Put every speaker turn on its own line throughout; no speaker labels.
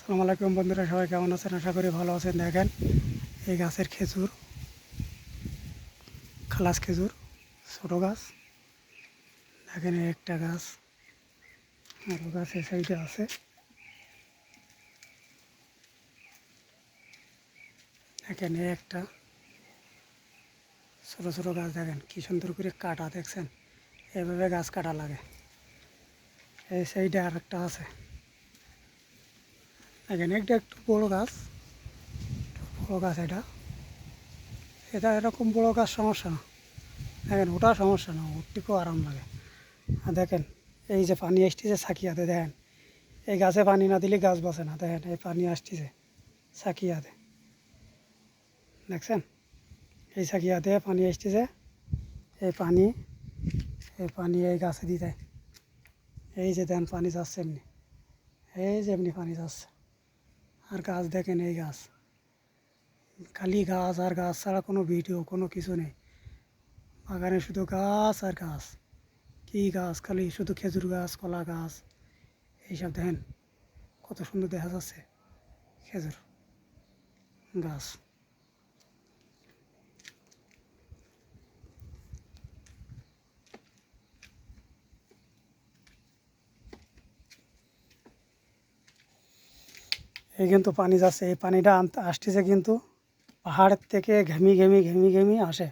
আসসালামু আলাইকুম বন্ধুরা, সবাই কেমন আছেন? আশা করি ভালো আছেন। দেখেন এই গাছের খেজুর, খালাস খেজুর, ছোটো গাছ। দেখেন এই একটা গাছ, আরও গাছ এই সাইডে আছে। দেখেন এই একটা ছোটো ছোটো গাছ, দেখেন কি সুন্দর করে কাটা, দেখছেন? এভাবে গাছ কাটা লাগে। এই সাইডে আর একটা আছে। দেখেন একটা একটু বড়ো গাছ, বড়ো গাছ। এটা এটা এরকম বড়ো গাছ সমস্যা না। দেখেন ওটা সমস্যা না, ওটিকেও আরাম লাগে। আর দেখেন এই যে পানি আসতেছে সাকিয়াতে, দেখেন এই গাছে পানি না দিলে গাছ বাঁচে না। দেখেন এই পানি আসতেছে সাকিয়াতে, দেখছেন? এই সাকিয়াতে পানি আসতেছে। এই পানি এই গাছে দিতে, এই যে দেন পানি যাচ্ছে এমনি, এই যে এমনি পানি যাচ্ছে। আর গাছ দেখেন, এই গাছ খালি গাছ আর গাছ ছাড়া কোনো ভিডিও কোনো কিছু নেই। বাগানে শুধু গাছ আর গাছ। কী গাছ? খালি শুধু খেজুর গাছ, কলা গাছ, এইসব। দেখেন কত সুন্দর দেখা যাচ্ছে খেজুর গাছ। এই কিন্তু পানি যাচ্ছে, এই পানিটা আনতে আসতেছে কিন্তু পাহাড়ের থেকে ঘেমি আসে।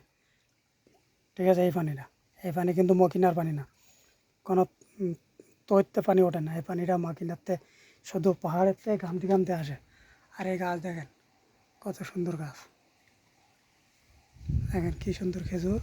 ঠিক আছে? এই পানি কিন্তু মকিনার পানি না, কোনো তৈতে পানি ওঠে না। এই পানিটা মকিনাতে শুধু পাহাড়ের থেকে ঘামতে আসে। আর এই গাছ দেখেন কত সুন্দর গাছ, দেখেন কী সুন্দর খেজুর।